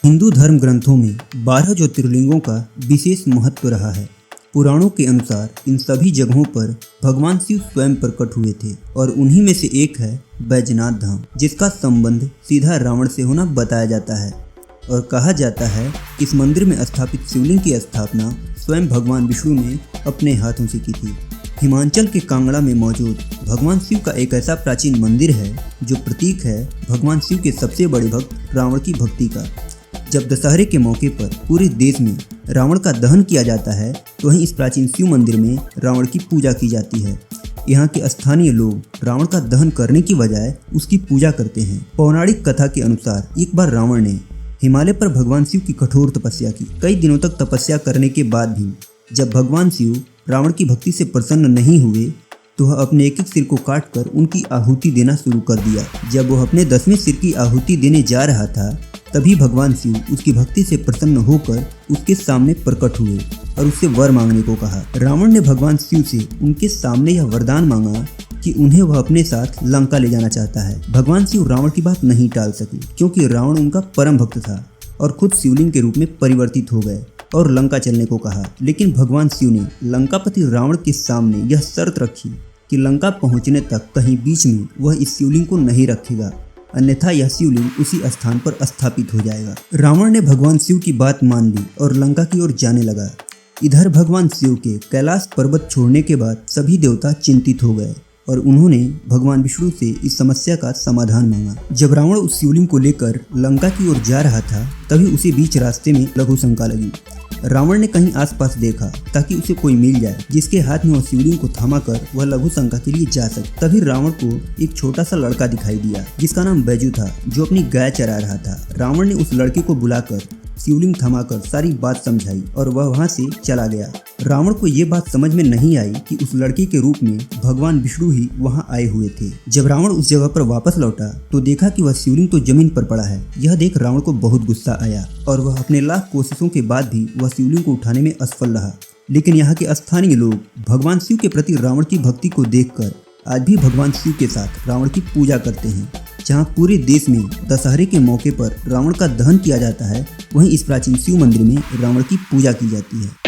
हिंदू धर्म ग्रंथों में 12 ज्योतिर्लिंगों का विशेष महत्व रहा है। पुराणों के अनुसार इन सभी जगहों पर भगवान शिव स्वयं प्रकट हुए थे और उन्हीं में से एक है बैजनाथ धाम, जिसका संबंध सीधा रावण से होना बताया जाता है। और कहा जाता है कि इस मंदिर में स्थापित शिवलिंग की स्थापना स्वयं भगवान विष्णु ने अपने हाथों से की थी। हिमाचल के कांगड़ा में मौजूद भगवान शिव का एक ऐसा प्राचीन मंदिर है जो प्रतीक है भगवान शिव के सबसे बड़े भक्त रावण की भक्ति का। जब दशहरे के मौके पर पूरे देश में रावण का दहन किया जाता है तो वहीं इस प्राचीन शिव मंदिर में रावण की पूजा की जाती है। यहाँ के स्थानीय लोग रावण का दहन करने की बजाय उसकी पूजा करते हैं। पौराणिक कथा के अनुसार एक बार रावण ने हिमालय पर भगवान शिव की कठोर तपस्या की। कई दिनों तक तपस्या करने के बाद भी जब भगवान शिव रावण की भक्ति से प्रसन्न नहीं हुए तो वह अपने एक एक सिर को काटकर उनकी आहुति देना शुरू कर दिया। जब वह अपने 10वें सिर की आहुति देने जा रहा था तभी भगवान शिव उसकी भक्ति से प्रसन्न होकर उसके सामने प्रकट हुए और उससे वर मांगने को कहा। रावण ने भगवान शिव से उनके सामने यह वरदान मांगा कि उन्हें वह अपने साथ लंका ले जाना चाहता है। भगवान शिव रावण की बात नहीं टाल सके क्योंकि रावण उनका परम भक्त था और खुद शिवलिंग के रूप में परिवर्तित हो गए और लंका चलने को कहा। लेकिन भगवान शिव ने लंकापति रावण के सामने यह शर्त रखी कि लंका पहुंचने तक कहीं बीच में वह इस शिवलिंग को नहीं रखेगा, अन्यथा यह शिवलिंग उसी स्थान पर स्थापित हो जाएगा। रावण ने भगवान शिव की बात मान ली और लंका की ओर जाने लगा। इधर भगवान शिव के कैलाश पर्वत छोड़ने के बाद सभी देवता चिंतित हो गए और उन्होंने भगवान विष्णु से इस समस्या का समाधान मांगा। जब रावण उस शिवलिंग को लेकर लंका की ओर जा रहा था तभी उसे बीच रास्ते में लघु शंका लगी। रावण ने कहीं आसपास देखा ताकि उसे कोई मिल जाए जिसके हाथ में वह शिवलिंग को थमाकर वह लघु शंका के लिए जा सके। तभी रावण को एक छोटा सा लड़का दिखाई दिया जिसका नाम बैजू था, जो अपनी गाय चरा रहा था। रावण ने उस लड़के को बुलाकर शिवलिंग थमाकर सारी बात समझाई और वह वहां से चला गया। रावण को ये बात समझ में नहीं आई कि उस लड़के के रूप में भगवान विष्णु ही वहां आए हुए थे। जब रावण उस जगह पर वापस लौटा तो देखा कि वह शिवलिंग तो जमीन पर पड़ा है। यह देख रावण को बहुत गुस्सा आया और वह अपने लाख कोशिशों के बाद भी वह शिवलिंग को उठाने में असफल रहा। लेकिन यहाँ के स्थानीय लोग भगवान शिव के प्रति रावण की भक्ति को देखकर आज भी भगवान शिव के साथ रावण की पूजा करते हैं। जहाँ पूरे देश में दशहरे के मौके पर रावण का दहन किया जाता है, वहीं इस प्राचीन शिव मंदिर में रावण की पूजा की जाती है।